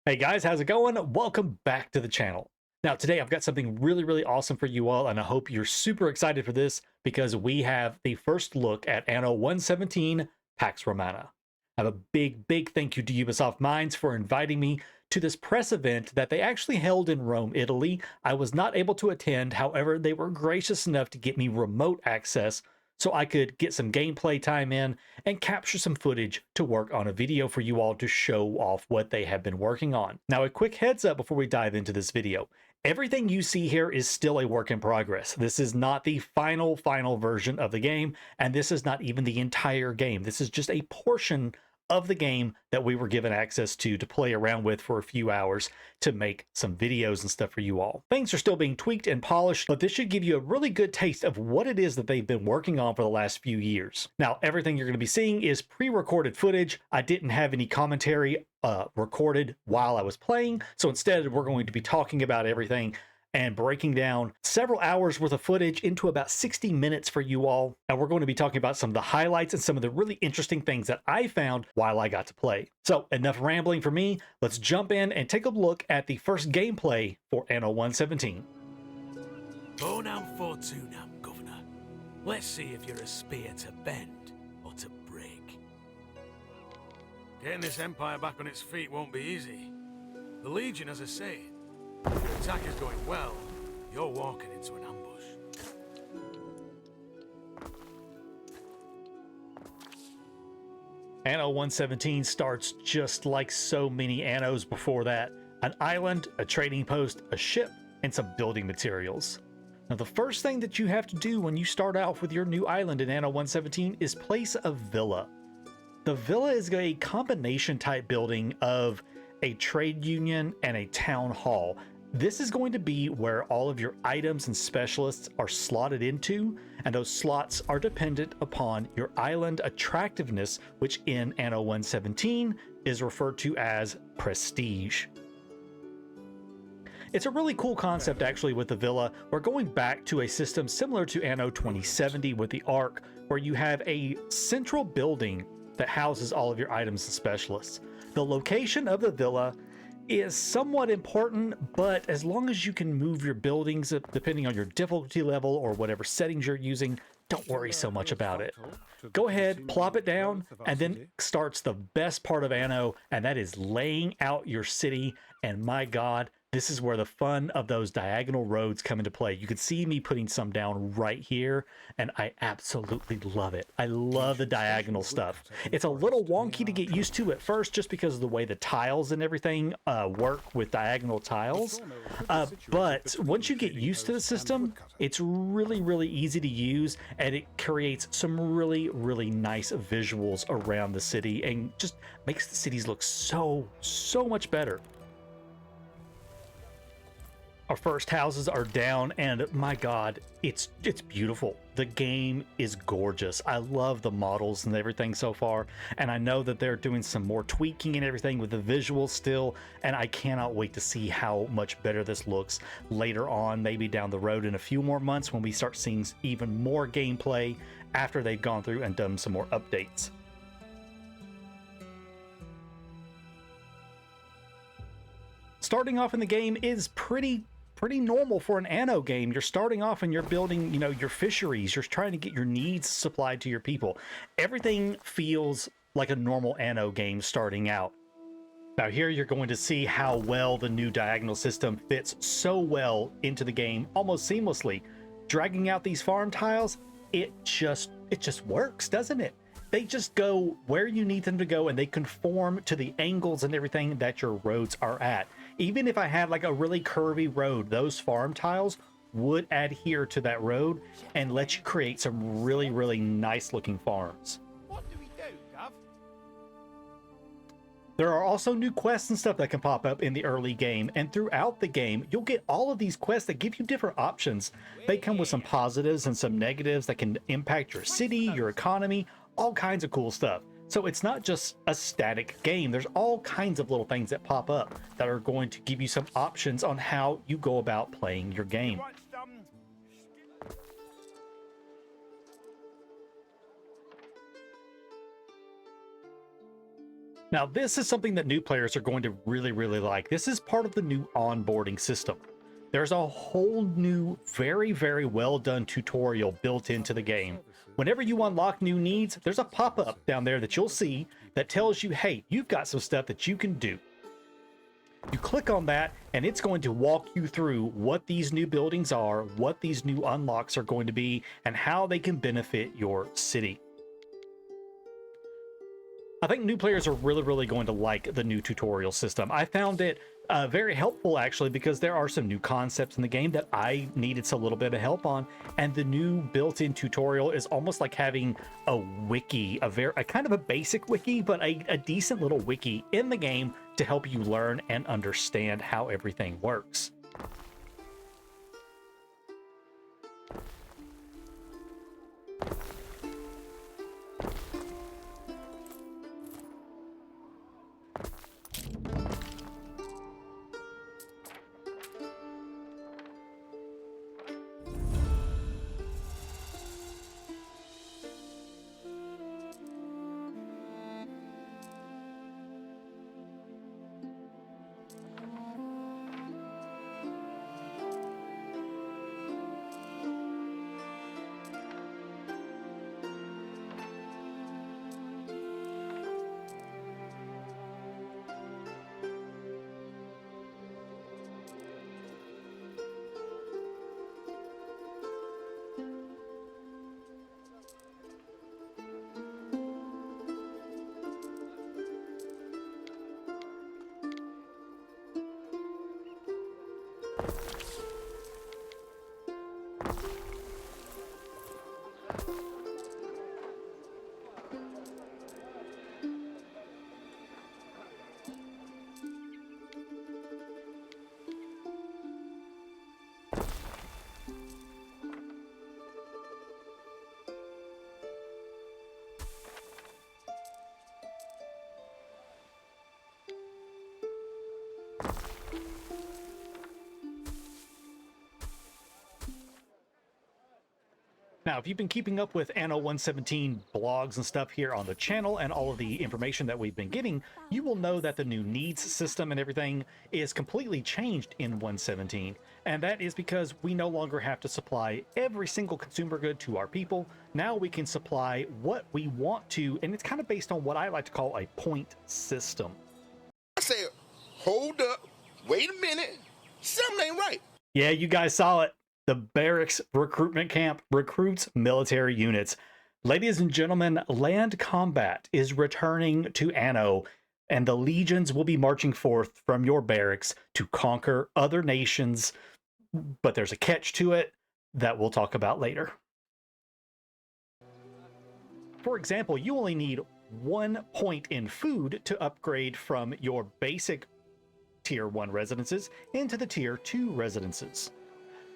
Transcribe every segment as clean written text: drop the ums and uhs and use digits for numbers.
Hey guys, how's it going? Welcome back to the channel. Now today I've got something really awesome for you all, and I hope you're super excited for this because we have the first look at Anno 117 Pax Romana. I have a big thank you to Ubisoft Minds for inviting me to this press event that they actually held in Rome, Italy. I was not able to attend, however, they were gracious enough to get me remote access so I could get some gameplay time in and capture some footage to work on a video for you all to show off what they have been working on. Now, a quick heads up before we dive into this video. Everything you see here is still a work in progress. This is not the final version of the game, and this is not even the entire game. This is just a portion of the game that we were given access to play around with for a few hours to make some videos and stuff for you all. Things are still being tweaked and polished, but this should give you a really good taste of what it is that they've been working on for the last few years. Now, everything you're going to be seeing is pre-recorded footage. I didn't have any commentary recorded while I was playing, so instead we're going to be talking about everything and breaking down several hours worth of footage into about 60 minutes for you all. And we're going to be talking about some of the highlights and some of the really interesting things that I found while I got to play. So enough rambling for me. Let's jump in and take a look at the first gameplay for Anno 117. Bonam fortunam, Governor. Let's see if you're a spear to bend or to break. Getting this empire back on its feet won't be easy. The Legion has a saying. The attack is going well, you're walking into an ambush. Anno 117 starts just like so many Annos before that. An island, a trading post, a ship, and some building materials. Now the first thing that you have to do when you start out with your new island in Anno 117 is place a villa. The villa is a combination type building of a trade union and a town hall. This is going to be where all of your items and specialists are slotted into, and those slots are dependent upon your island attractiveness, which in Anno 117 is referred to as prestige. It's a really cool concept actually with the villa. We're going back to a system similar to Anno 2070 with the Ark, where you have a central building that houses all of your items and specialists. The location of the villa is somewhat important, but as long as you can move your buildings depending on your difficulty level or whatever settings you're using, don't worry so much about it. Go ahead, plop it down, and then starts the best part of Anno, and that is laying out your city. And my God, this is where the fun of those diagonal roads come into play. You can see me putting some down right here, and I absolutely love it. I love the diagonal stuff. It's a little wonky to get used to at first just because of the way the tiles and everything work with diagonal tiles. But once you get used to the system, it's really easy to use, and it creates some really nice visuals around the city and just makes the cities look so much better. Our first houses are down, and my God, it's beautiful. The game is gorgeous. I love the models and everything so far, and I know that they're doing some more tweaking and everything with the visuals still, and I cannot wait to see how much better this looks later on, maybe down the road in a few more months when we start seeing even more gameplay after they've gone through and done some more updates. Starting off in the game is pretty normal for an Anno game. You're starting off and you're building, your fisheries. You're trying to get your needs supplied to your people. Everything feels like a normal Anno game starting out. Now here you're going to see how well the new diagonal system fits so well into the game, almost seamlessly. Dragging out these farm tiles, it just works, doesn't it? They just go where you need them to go, and they conform to the angles and everything that your roads are at. Even if I had like a really curvy road, those farm tiles would adhere to that road and let you create some really nice looking farms. What do we do, Gov? There are also new quests and stuff that can pop up in the early game, and throughout the game you'll get all of these quests that give you different options. They come with some positives and some negatives that can impact your city, your economy, all kinds of cool stuff. So it's not just a static game. There's all kinds of little things that pop up that are going to give you some options on how you go about playing your game. Now, this is something that new players are going to really like. This is part of the new onboarding system. There's a whole new, very well done tutorial built into the game. Whenever you unlock new needs, there's a pop-up down there that you'll see that tells you, hey, you've got some stuff that you can do. You click on that and it's going to walk you through what these new buildings are, what these new unlocks are going to be, and how they can benefit your city. I think new players are really going to like the new tutorial system. I found it very helpful, actually, because there are some new concepts in the game that I needed a little bit of help on, and the new built-in tutorial is almost like having a wiki, a kind of a basic wiki, but a decent little wiki in the game to help you learn and understand how everything works. Now, if you've been keeping up with Anno 117 blogs and stuff here on the channel and all of the information that we've been getting, you will know that the new needs system and everything is completely changed in 117. And that is because we no longer have to supply every single consumer good to our people. Now we can supply what we want to, and it's kind of based on what I like to call a point system. I said, hold up, wait a minute, something ain't right. Yeah, you guys saw it. The barracks recruitment camp recruits military units. Ladies and gentlemen, land combat is returning to Anno, and the legions will be marching forth from your barracks to conquer other nations. But there's a catch to it that we'll talk about later. For example, you only need 1 point in food to upgrade from your basic Tier 1 residences into the Tier 2 residences.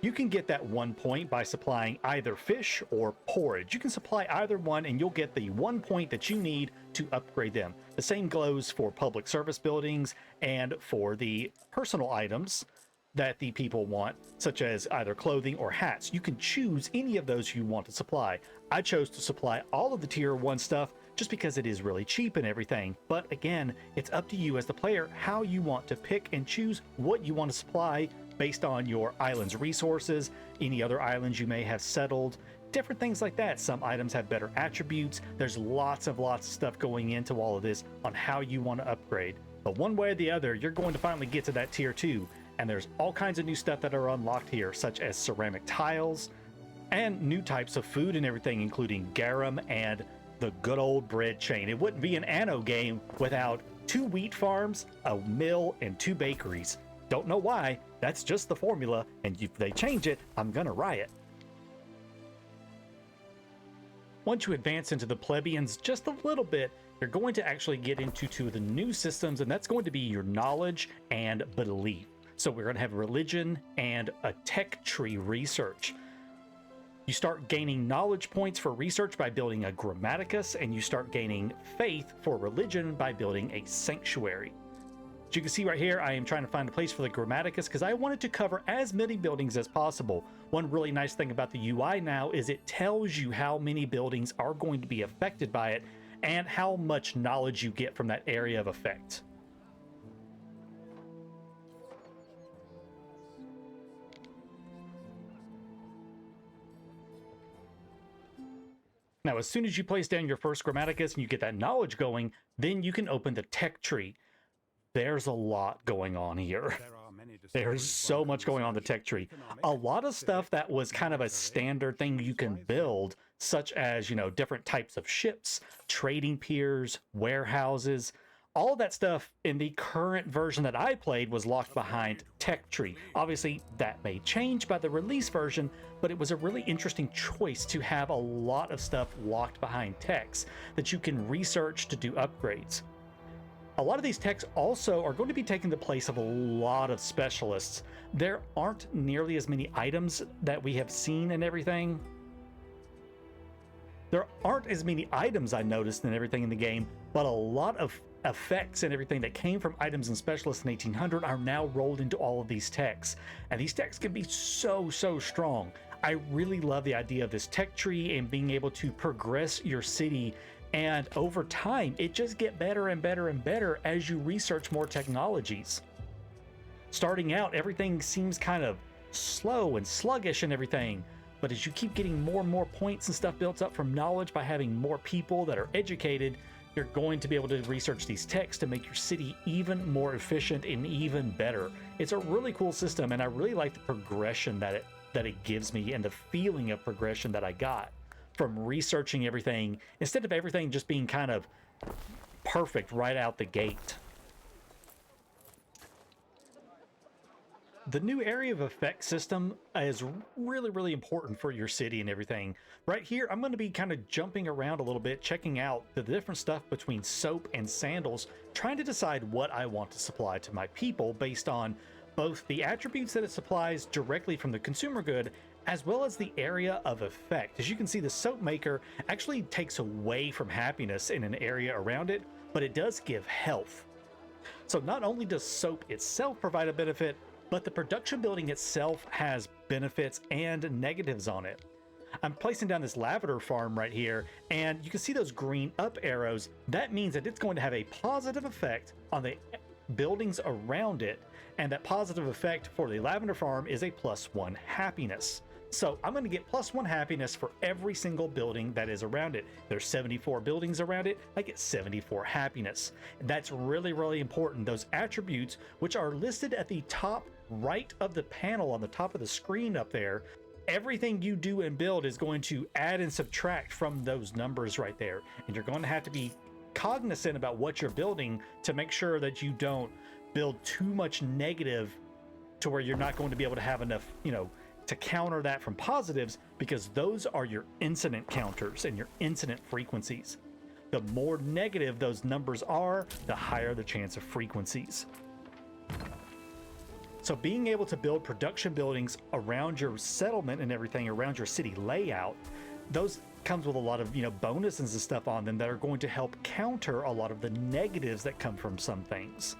You can get that 1 point by supplying either fish or porridge. You can supply either one and you'll get the 1 point that you need to upgrade them. The same goes for public service buildings and for the personal items that the people want, such as either clothing or hats. You can choose any of those you want to supply. I chose to supply all of the Tier 1 stuff just because it is really cheap and everything. But again, it's up to you as the player how you want to pick and choose what you want to supply based on your island's resources, any other islands you may have settled, different things like that. Some items have better attributes. There's lots of stuff going into all of this on how you want to upgrade. But one way or the other, you're going to finally get to that Tier 2. And there's all kinds of new stuff that are unlocked here, such as ceramic tiles and new types of food and everything, including garum and the good old bread chain. It wouldn't be an Anno game without 2 wheat farms, a mill, and 2 bakeries. Don't know why, that's just the formula, and if they change it, I'm gonna riot. Once you advance into the plebeians just a little bit, you're going to actually get into 2 of the new systems, and that's going to be your knowledge and belief. So we're gonna have religion and a tech tree research. You start gaining knowledge points for research by building a grammaticus, and you start gaining faith for religion by building a sanctuary. As you can see right here, I am trying to find a place for the grammaticus because I wanted to cover as many buildings as possible. One really nice thing about the UI now is it tells you how many buildings are going to be affected by it, and how much knowledge you get from that area of effect. Now, as soon as you place down your first Grammaticus and you get that knowledge going, then you can open the tech tree. There's a lot going on here. There's so much going on in the tech tree. A lot of stuff that was kind of a standard thing you can build, such as, you know, different types of ships, trading piers, warehouses. All of that stuff in the current version that I played was locked behind tech tree. Obviously, that may change by the release version, but it was a really interesting choice to have a lot of stuff locked behind techs that you can research to do upgrades. A lot of these techs also are going to be taking the place of a lot of specialists. There aren't nearly as many items that we have seen and everything. There aren't as many items I noticed and everything in the game, but a lot of effects and everything that came from items and specialists in 1800 are now rolled into all of these techs. And these techs can be so strong. I really love the idea of this tech tree and being able to progress your city, and over time it just get better and better and better as you research more technologies. Starting out, everything seems kind of slow and sluggish and everything, but as you keep getting more and more points and stuff built up from knowledge by having more people that are educated, you're going to be able to research these techs to make your city even more efficient and even better. It's a really cool system, and I really like the progression that it gives me and the feeling of progression that I got from researching everything instead of everything just being kind of perfect right out the gate. The new area of effect system is really important for your city and everything. Right here, I'm going to be kind of jumping around a little bit, checking out the different stuff between soap and sandals, trying to decide what I want to supply to my people based on both the attributes that it supplies directly from the consumer good, as well as the area of effect. As you can see, the soap maker actually takes away from happiness in an area around it, but it does give health. So not only does soap itself provide a benefit, but the production building itself has benefits and negatives on it. I'm placing down this lavender farm right here, and you can see those green up arrows. That means that it's going to have a positive effect on the buildings around it, and that positive effect for the lavender farm is a +1 happiness. So I'm going to get +1 happiness for every single building that is around it. There's 74 buildings around it. I get 74 happiness. That's really important. Those attributes, which are listed at the top right of the panel on the top of the screen up there, everything you do and build is going to add and subtract from those numbers right there. And you're going to have to be cognizant about what you're building to make sure that you don't build too much negative to where you're not going to be able to have enough, you know, to counter that from positives, because those are your incident counters and your incident frequencies. The more negative those numbers are, the higher the chance of frequencies. So being able to build production buildings around your settlement and everything, around your city layout, those comes with a lot of, you know, bonuses and stuff on them that are going to help counter a lot of the negatives that come from some things.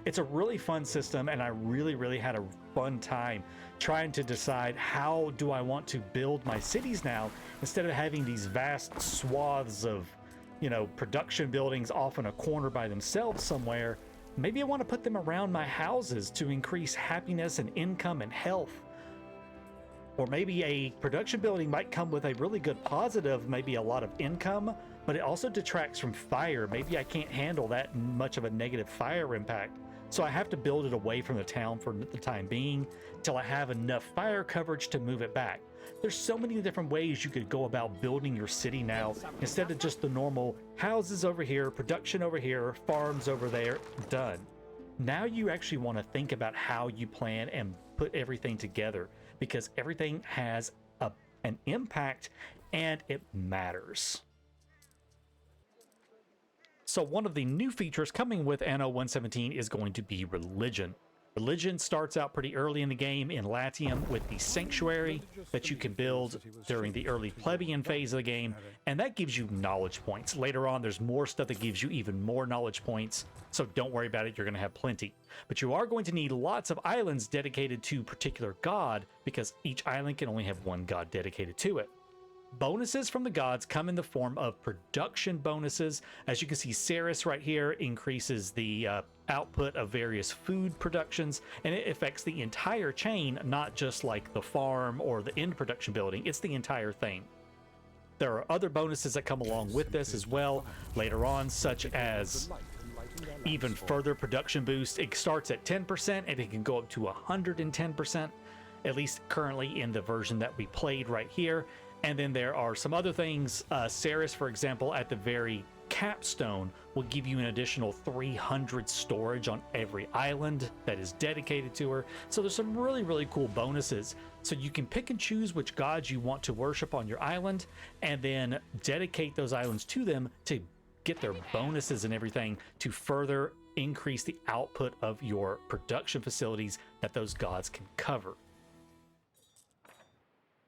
It's a really fun system, and I really had a fun time trying to decide how do I want to build my cities now, instead of having these vast swaths of, you know, production buildings off in a corner by themselves somewhere. Maybe I want to put them around my houses to increase happiness and income and health. Or maybe a production building might come with a really good positive, maybe a lot of income, but it also detracts from fire. Maybe I can't handle that much of a negative fire impact, so I have to build it away from the town for the time being till I have enough fire coverage to move it back. There's so many different ways you could go about building your city now, instead of just the normal houses over here, production over here, farms over there, done. Now you actually want to think about how you plan and put everything together, because everything has an impact and it matters. So one of the new features coming with Anno 117 is going to be religion. Religion starts out pretty early in the game in Latium with the sanctuary that you can build during the early plebeian phase of the game, and that gives you knowledge points. Later on, there's more stuff that gives you even more knowledge points, so don't worry about it, you're going to have plenty. But you are going to need lots of islands dedicated to a particular god, because each island can only have one god dedicated to it. Bonuses from the gods come in the form of production bonuses. As you can see, Ceres right here increases the output of various food productions, and it affects the entire chain, not just like the farm or the end production building. It's the entire thing. There are other bonuses that come along with this as well later on, such as even further production boost. It starts at 10% and it can go up to 110%, at least currently in the version that we played right here. And then there are some other things. Ceres, for example, at the very capstone will give you an additional 300 storage on every island that is dedicated to her. So there's some really, really cool bonuses. So you can pick and choose which gods you want to worship on your island and then dedicate those islands to them to get their bonuses and everything to further increase the output of your production facilities that those gods can cover.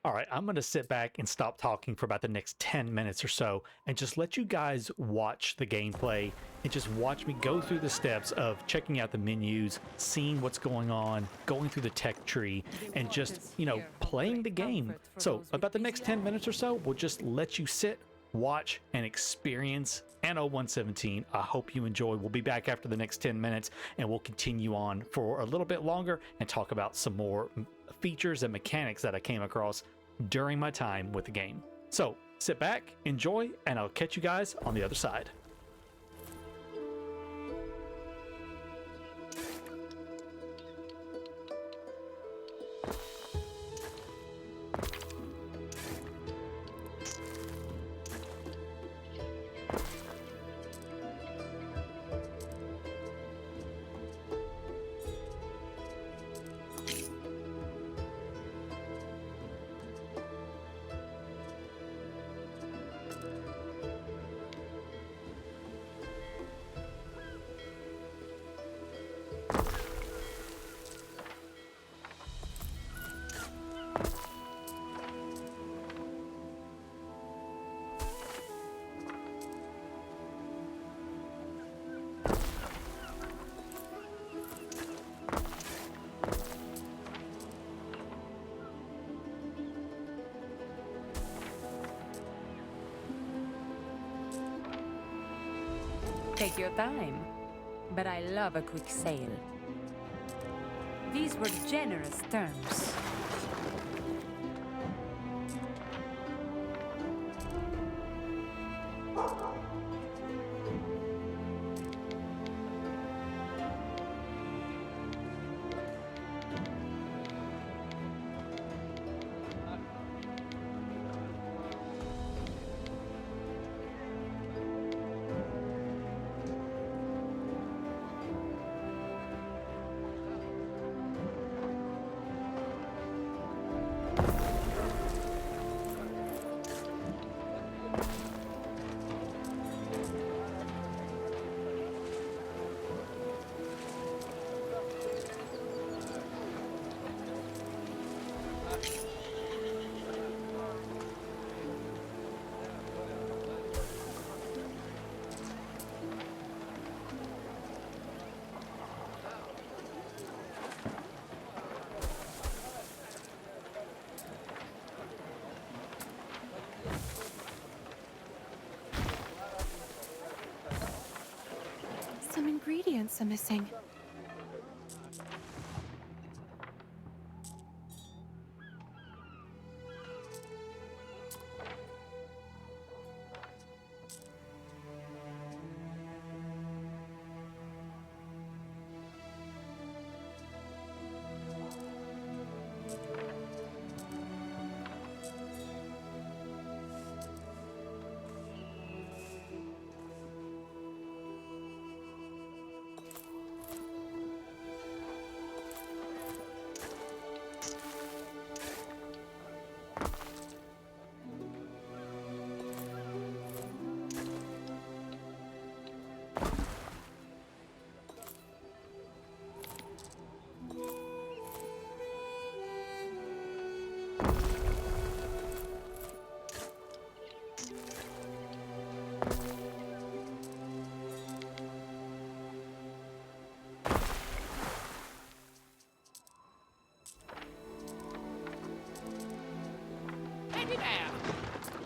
All right, I'm going to sit back and stop talking for about the next 10 minutes or so and just let you guys watch the gameplay and just watch me go through the steps of checking out the menus, seeing what's going on, going through the tech tree, and just, you know, playing the game. So about the next 10 minutes or so, we'll just let you sit, watch, and experience Anno 117. I hope you enjoy. We'll be back after the next 10 minutes and we'll continue on for a little bit longer and talk about some more features and mechanics that I came across during my time with the game. So sit back, enjoy, and I'll catch you guys on the other side. Take your time, but I love a quick sale. These were generous terms. Some ingredients are missing. Handy there.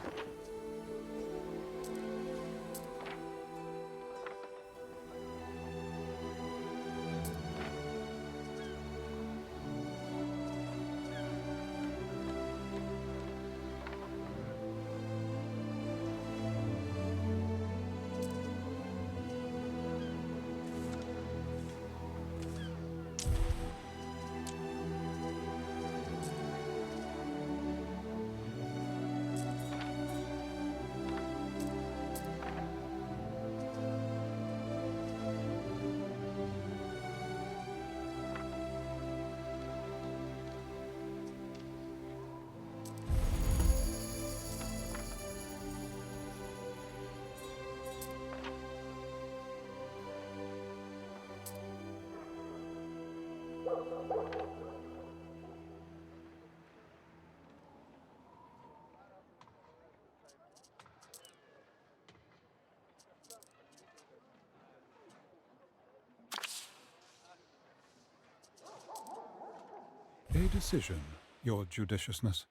A decision, your judiciousness.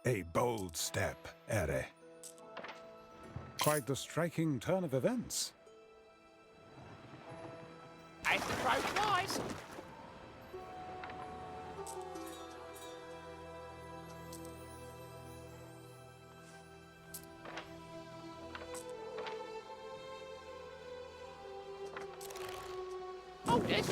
A bold step, Ere. Quite the striking turn of events. As the crow flies. Hold this.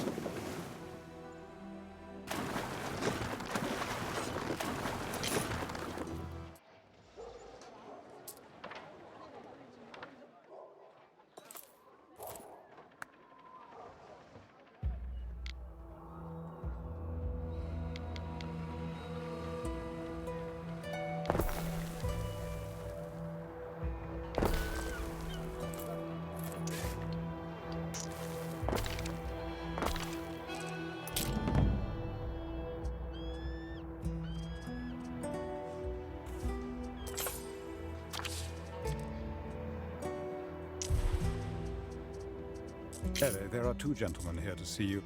Ere, there are two gentlemen here to see you.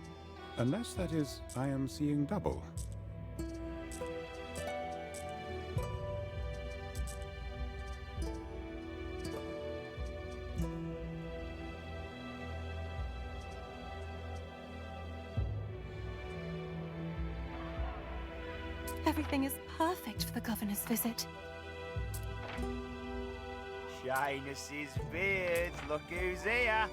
Unless, that is, I am seeing double. Everything is perfect for the governor's visit. Shyness's beards, look who's here.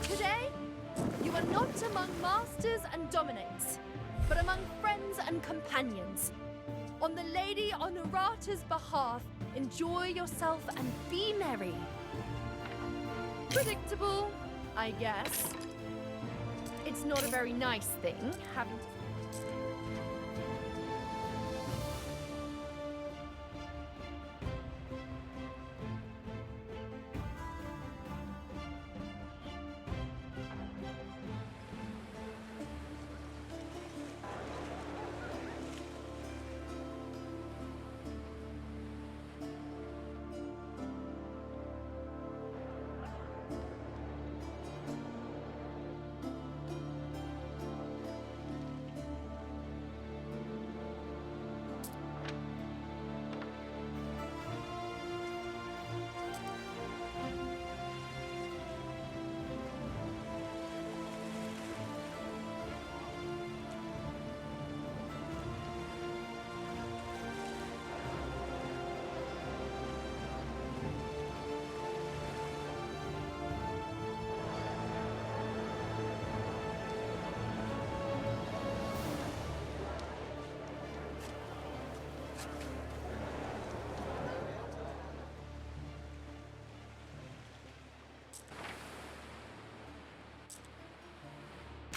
Today, you are not among masters and dominates, but among friends and companions. On the Lady Honorata's behalf, enjoy yourself and be merry. Predictable, I guess. It's not a very nice thing, having to...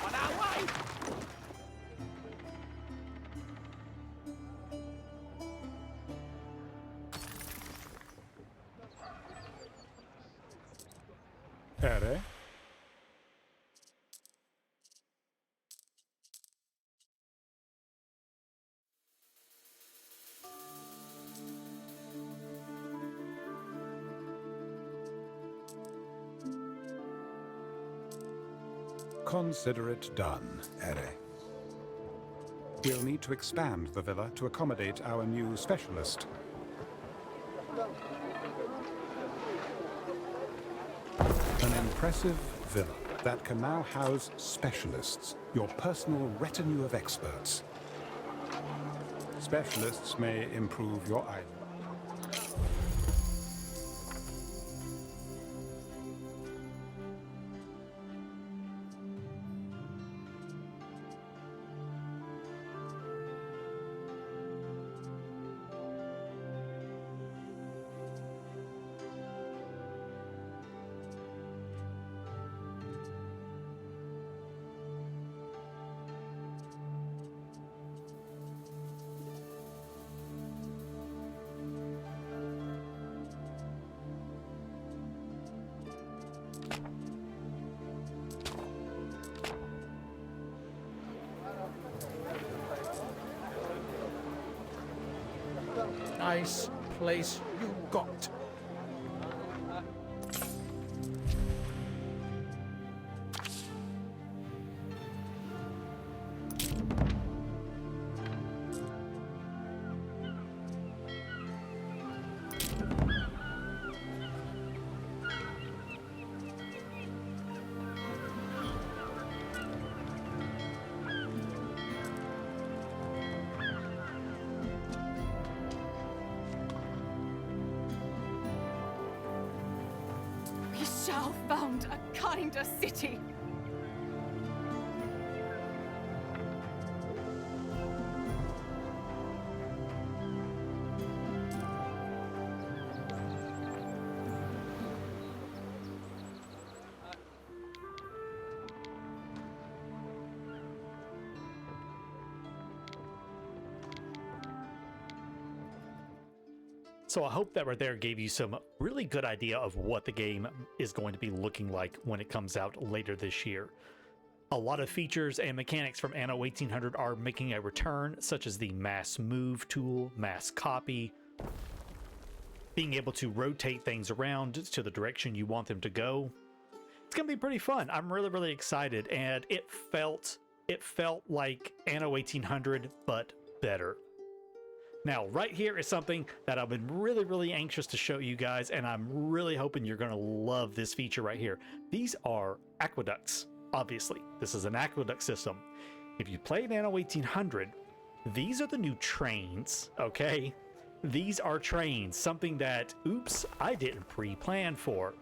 On our way. Ere? Consider it done, Ere. We'll need to expand the villa to accommodate our new specialist. An impressive villa that can now house specialists, your personal retinue of experts. Specialists may improve your island. Nice place you got. We shall found a kinder city. So I hope that right there gave you some really good idea of what the game is going to be looking like when it comes out later this year. A lot of features and mechanics from Anno 1800 are making a return, such as the mass move tool, mass copy, being able to rotate things around to the direction you want them to go. It's going to be pretty fun. I'm really excited, and it felt like Anno 1800 but better. Now, right here is something that I've been really anxious to show you guys, and I'm really hoping you're going to love this feature right here. These are aqueducts, obviously. This is an aqueduct system. If you played Anno 1800, these are the new trains, okay? These are trains, something that, oops, I didn't pre-plan for,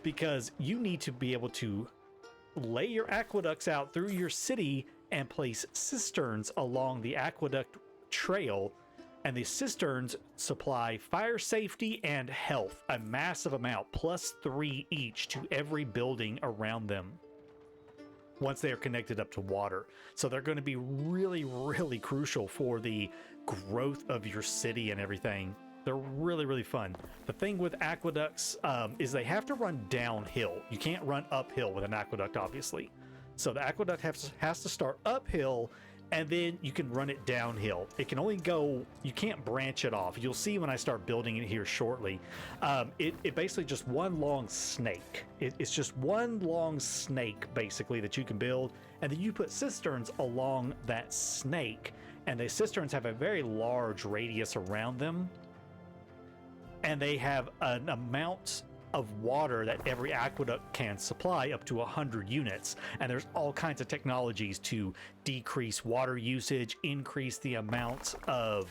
because you need to be able to lay your aqueducts out through your city and place cisterns along the aqueduct trail. And the cisterns supply fire safety and health, a massive amount, +3 each to every building around them once they are connected up to water. So they're going to be really crucial for the growth of your city and everything. They're really fun. The thing with aqueducts is they have to run downhill. You can't run uphill with an aqueduct, obviously. So the aqueduct has to start uphill, and then you can run it downhill. It can only go, you can't branch it off. You'll see when I start building it here shortly. It basically just one long snake. It's just one long snake, basically, that you can build, and then you put cisterns along that snake, and the cisterns have a very large radius around them, and they have an amount of water that every aqueduct can supply, up to 100 units. And there's all kinds of technologies to decrease water usage, increase the amount of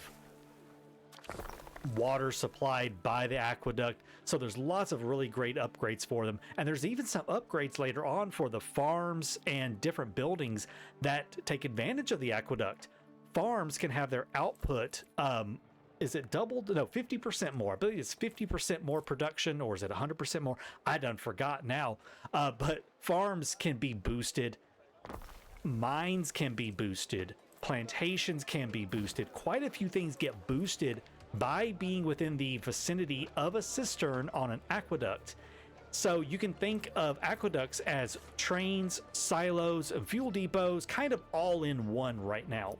water supplied by the aqueduct. So there's lots of really great upgrades for them. And there's even some upgrades later on for the farms and different buildings that take advantage of the aqueduct. Farms can have their output, is it doubled? No, 50% more. I believe it's 50% more production, or is it 100% more? I done forgot now. But farms can be boosted. Mines can be boosted. Plantations can be boosted. Quite a few things get boosted by being within the vicinity of a cistern on an aqueduct. So you can think of aqueducts as trains, silos, fuel depots, kind of all in one right now.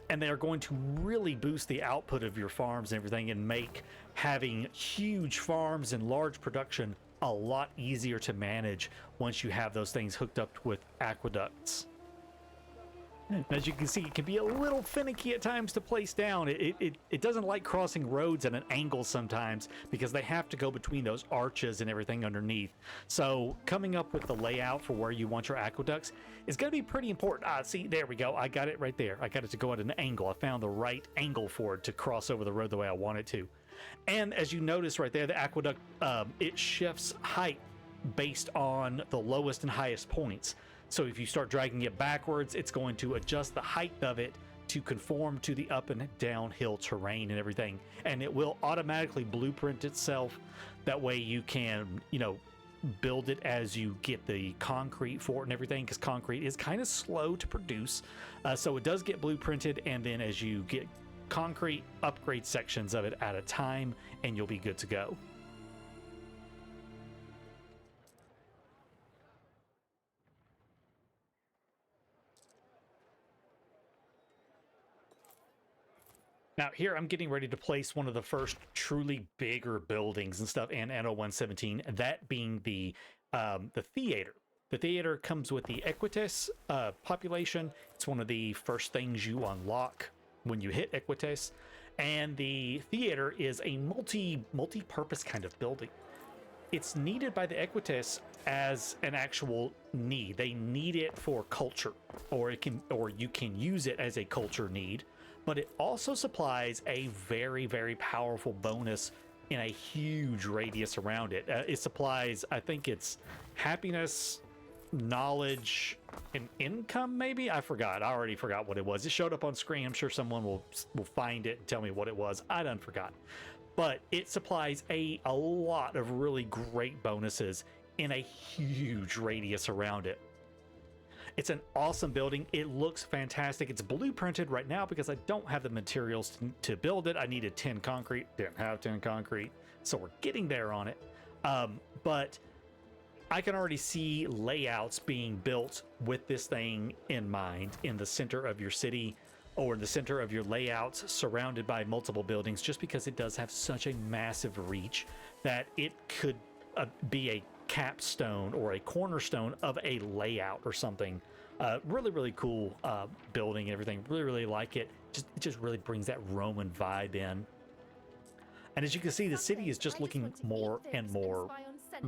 And they are going to really boost the output of your farms and everything, and make having huge farms and large production a lot easier to manage once you have those things hooked up with aqueducts. As you can see, it can be a little finicky at times to place down. It doesn't like crossing roads at an angle sometimes because they have to go between those arches and everything underneath. So coming up with the layout for where you want your aqueducts is going to be pretty important. See, there we go. I got it right there. I got it to go at an angle. I found the right angle for it to cross over the road the way I want it to. And as you notice right there, the aqueduct, it shifts height based on the lowest and highest points. So if you start dragging it backwards, it's going to adjust the height of it to conform to the up and downhill terrain and everything. And it will automatically blueprint itself. That way you can, you know, build it as you get the concrete for it and everything, because concrete is kind of slow to produce. So it does get blueprinted, and then as you get concrete, upgrade sections of it at a time, and you'll be good to go. Now here I'm getting ready to place one of the first truly bigger buildings and stuff in Anno 117, that being the theater. The theater comes with the Equites population. It's one of the first things you unlock when you hit Equites, and the theater is a multi-purpose kind of building. It's needed by the Equites as an actual need. They need it for culture, or you can use it as a culture need. But it also supplies a very, very powerful bonus in a huge radius around it. It supplies, I think it's happiness, knowledge, and income, maybe? I forgot. I already forgot what it was. It showed up on screen. I'm sure someone will find it and tell me what it was. I done forgot. But it supplies a lot of really great bonuses in a huge radius around it. It's an awesome building. It looks fantastic. It's blueprinted right now because I don't have the materials to build it. I needed 10 concrete. Didn't have 10 concrete. So we're getting there on it. But I can already see layouts being built with this thing in mind in the center of your city, or in the center of your layouts, surrounded by multiple buildings, just because it does have such a massive reach that it could be a capstone or a cornerstone of a layout or something. Really, really cool building and everything. Really, really like it. It just really brings that Roman vibe in. And as you can see, the city is just looking more and more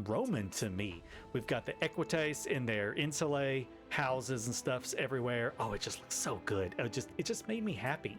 Roman to me. We've got the Equites in their insulae, houses and stuffs everywhere. Oh, it just looks so good. It just made me happy.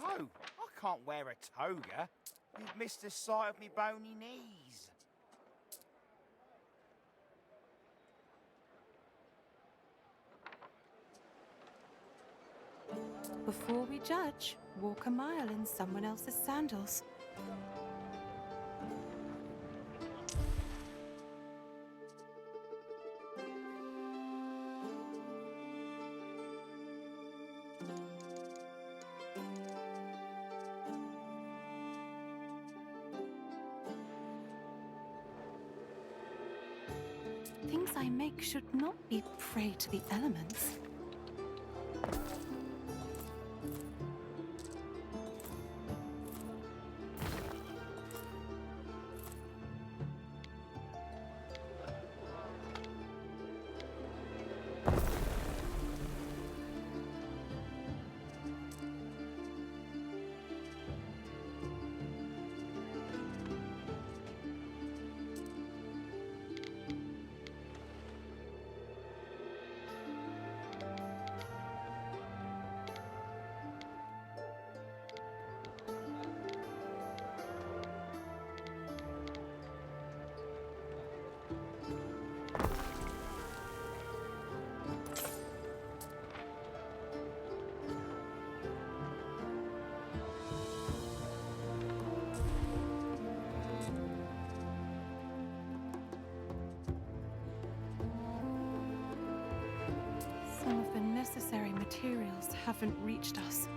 Oh, I can't wear a toga. You've missed the sight of me bony knees. Before we judge, walk a mile in someone else's sandals. Things I make should not be prey to the elements. haven't reached us.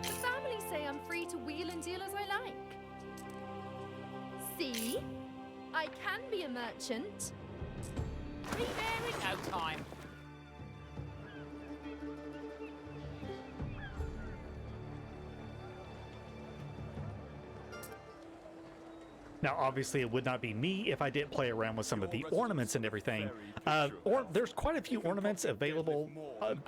The family say I'm free to wheel and deal as I like. See? I can be a merchant. Be there in no time. Now, obviously, it would not be me if I didn't play around with some of the ornaments and everything. Or there's quite a few ornaments available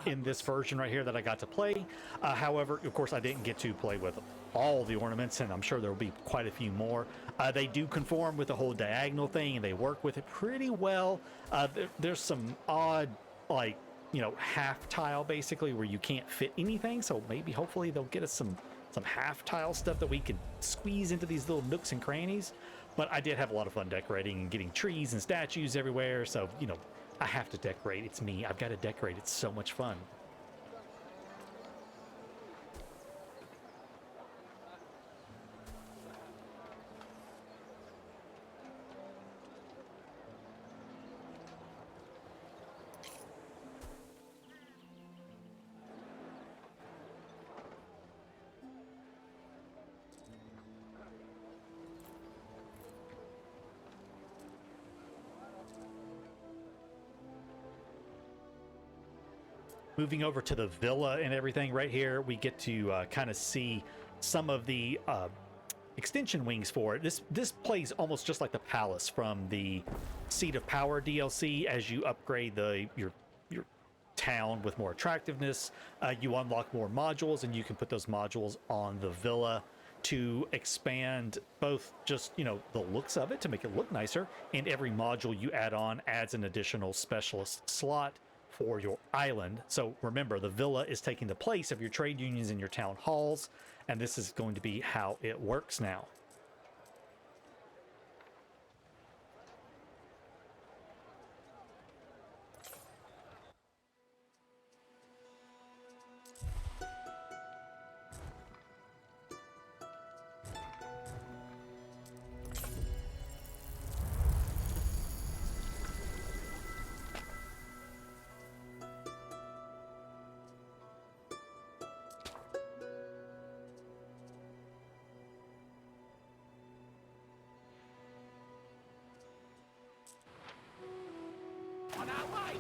in this version right here that I got to play. However, of course, I didn't get to play with all the ornaments, and I'm sure there will be quite a few more. They do conform with the whole diagonal thing, and they work with it pretty well. There's some odd, like, you know, half tile basically where you can't fit anything. So maybe, hopefully, they'll get us some half tile stuff that we can squeeze into these little nooks and crannies. But I did have a lot of fun decorating and getting trees and statues everywhere. So, you know, I have to decorate. It's me. I've got to decorate. It's so much fun. Moving over to the villa and everything right here, we get to kind of see some of the extension wings for it. This plays almost just like the palace from the Seat of Power DLC. As you upgrade your town with more attractiveness, you unlock more modules, and you can put those modules on the villa to expand both just, you know, the looks of it to make it look nicer, and every module you add on adds an additional specialist slot for your island. So remember, the villa is taking the place of your trade unions and your town halls, and this is going to be how it works now. On our way!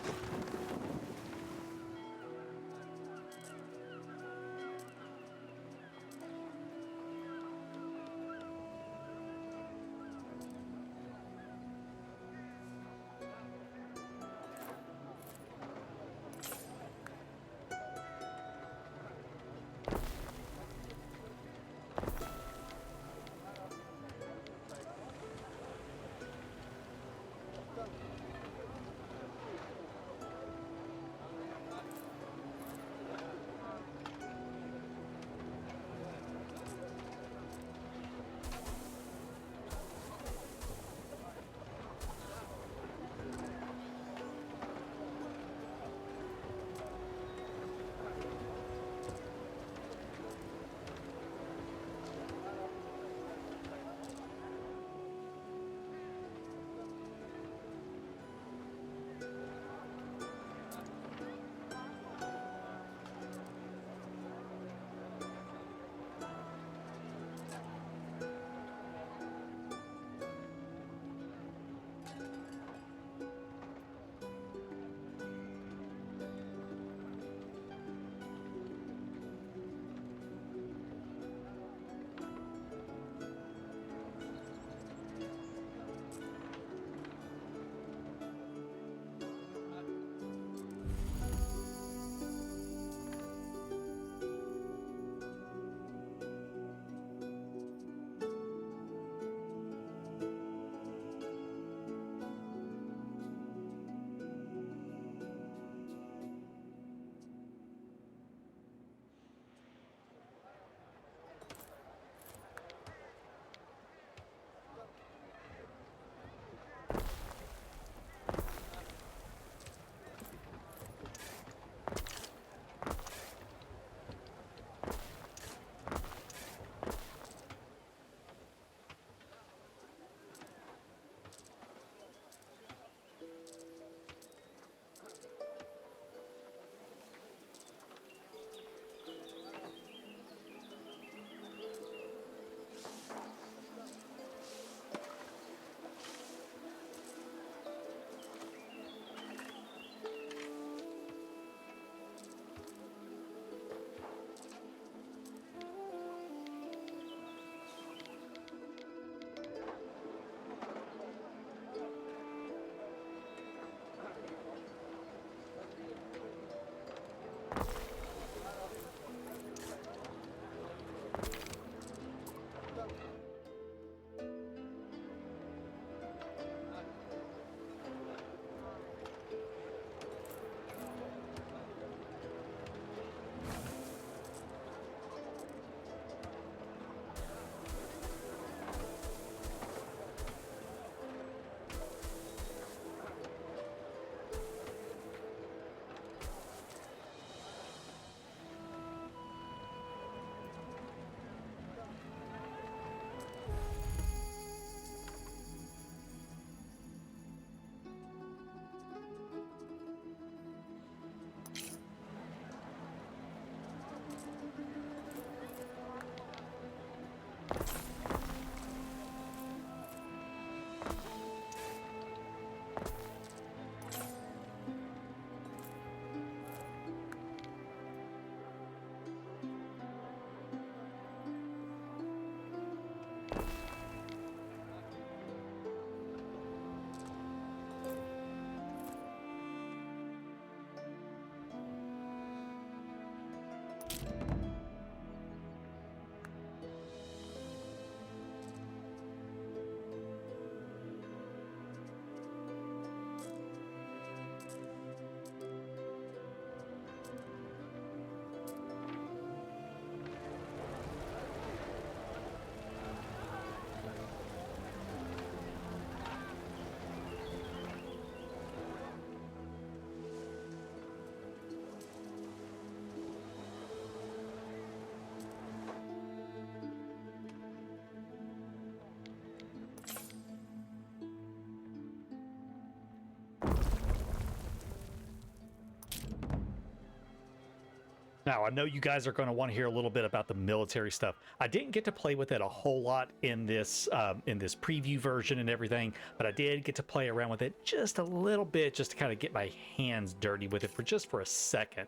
Now, I know you guys are going to want to hear a little bit about the military stuff. I didn't get to play with it a whole lot in this preview version and everything, but I did get to play around with it just a little bit, just to kind of get my hands dirty with it for a second.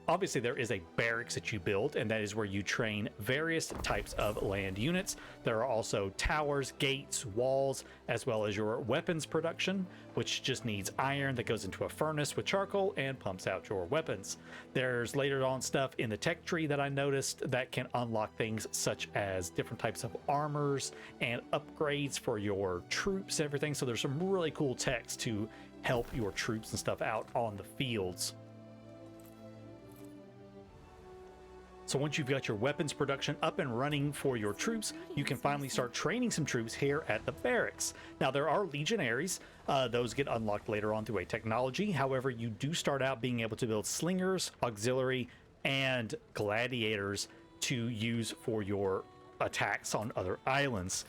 Obviously, there is a barracks that you build, and that is where you train various types of land units. There are also towers, gates, walls, as well as your weapons production, which just needs iron that goes into a furnace with charcoal and pumps out your weapons. There's later on stuff in the tech tree that I noticed that can unlock things such as different types of armors and upgrades for your troops, everything. So there's some really cool techs to help your troops and stuff out on the fields. So once you've got your weapons production up and running for your troops, you can finally start training some troops here at the barracks. Now, there are legionaries. Those get unlocked later on through a technology. However, you do start out being able to build slingers, auxiliary, and gladiators to use for your attacks on other islands.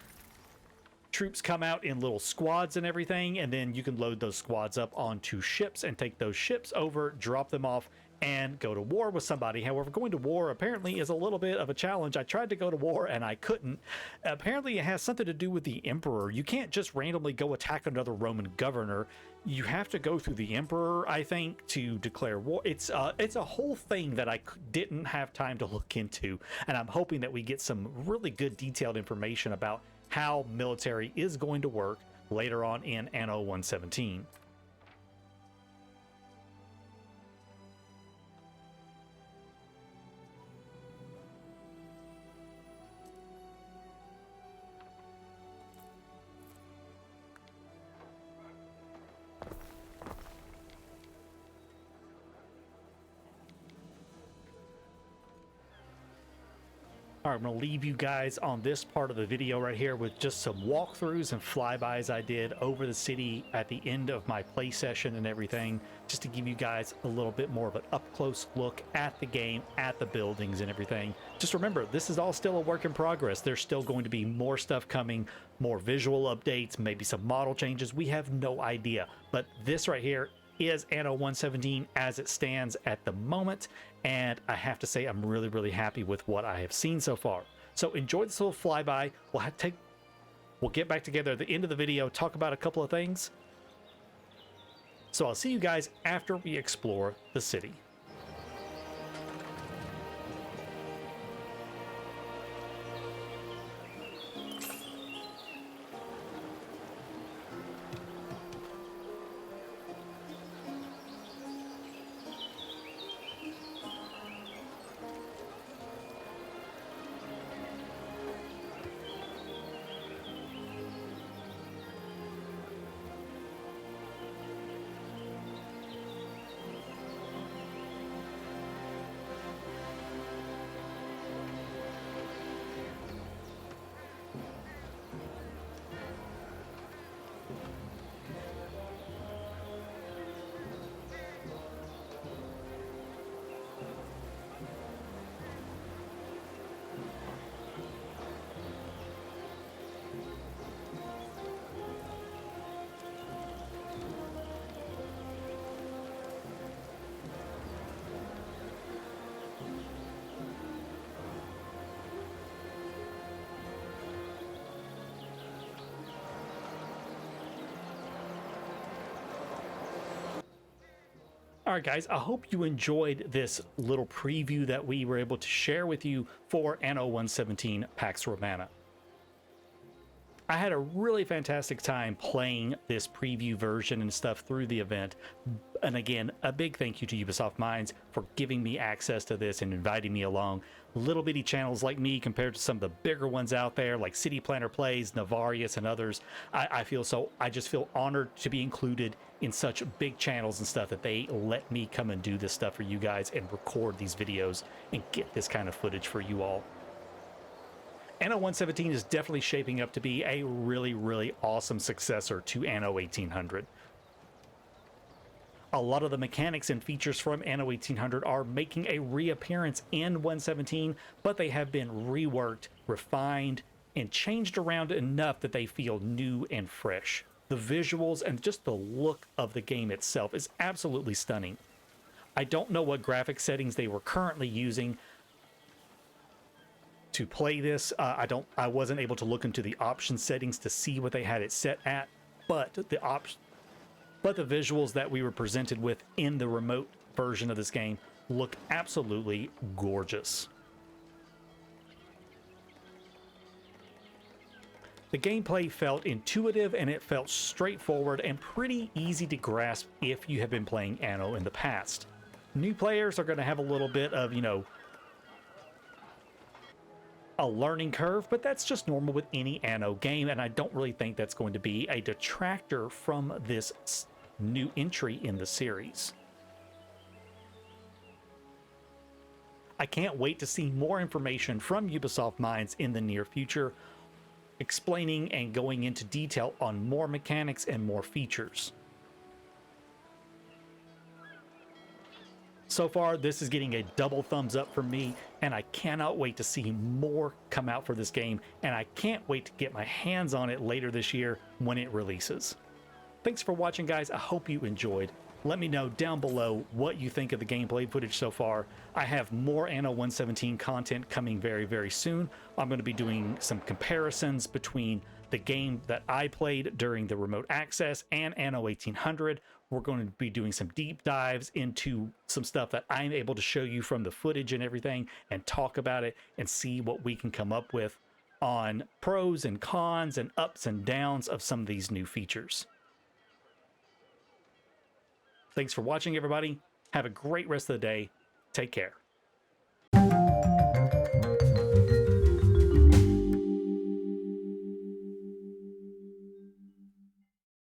Troops come out in little squads and everything, and then you can load those squads up onto ships and take those ships over, drop them off, and go to war with somebody. However, going to war apparently is a little bit of a challenge. I tried to go to war and I couldn't. Apparently it has something to do with the emperor. You can't just randomly go attack another Roman governor. You have to go through the emperor, I think, to declare war. It's a whole thing that I didn't have time to look into, and I'm hoping that we get some really good detailed information about how military is going to work later on in Anno 117. All right, I'm going to leave you guys on this part of the video right here with just some walkthroughs and flybys I did over the city at the end of my play session and everything, just to give you guys a little bit more of an up-close look at the game, at the buildings and everything. Just remember, this is all still a work in progress. There's still going to be more stuff coming, more visual updates, maybe some model changes. We have no idea, but this right here is Anno 117 as it stands at the moment, and I have to say I'm really, really happy with what I have seen so far. So enjoy this little flyby. We'll get back together at the end of the video, talk about a couple of things. So I'll see you guys after we explore the city. All right, guys, I hope you enjoyed this little preview that we were able to share with you for Anno 117 Pax Romana. I had a really fantastic time playing this preview version and stuff through the event. And again, a big thank you to Ubisoft Minds for giving me access to this and inviting me along. Little bitty channels like me compared to some of the bigger ones out there like City Planner Plays, Navarius, and others. I just feel honored to be included in such big channels and stuff that they let me come and do this stuff for you guys and record these videos and get this kind of footage for you all. Anno 117 is definitely shaping up to be a really, really awesome successor to Anno 1800. A lot of the mechanics and features from Anno 1800 are making a reappearance in 117, but they have been reworked, refined, and changed around enough that they feel new and fresh. The visuals and just the look of the game itself is absolutely stunning. I don't know what graphic settings they were currently using to play this. I wasn't able to look into the option settings to see what they had it set at, but the visuals that we were presented with in the remote version of this game look absolutely gorgeous. The gameplay felt intuitive and it felt straightforward and pretty easy to grasp if you have been playing Anno in the past. New players are going to have a little bit of, you know, a learning curve, but that's just normal with any Anno game, and I don't really think that's going to be a detractor from this new entry in the series. I can't wait to see more information from Ubisoft Minds in the near future, explaining and going into detail on more mechanics and more features. So far, this is getting a double thumbs up from me, and I cannot wait to see more come out for this game, and I can't wait to get my hands on it later this year when it releases. Thanks for watching, guys. I hope you enjoyed. Let me know down below what you think of the gameplay footage so far. I have more Anno 117 content coming very, very soon. I'm going to be doing some comparisons between the game that I played during the remote access and Anno 1800. We're going to be doing some deep dives into some stuff that I'm able to show you from the footage and everything, and talk about it and see what we can come up with on pros and cons and ups and downs of some of these new features. Thanks for watching, everybody. Have a great rest of the day. Take care.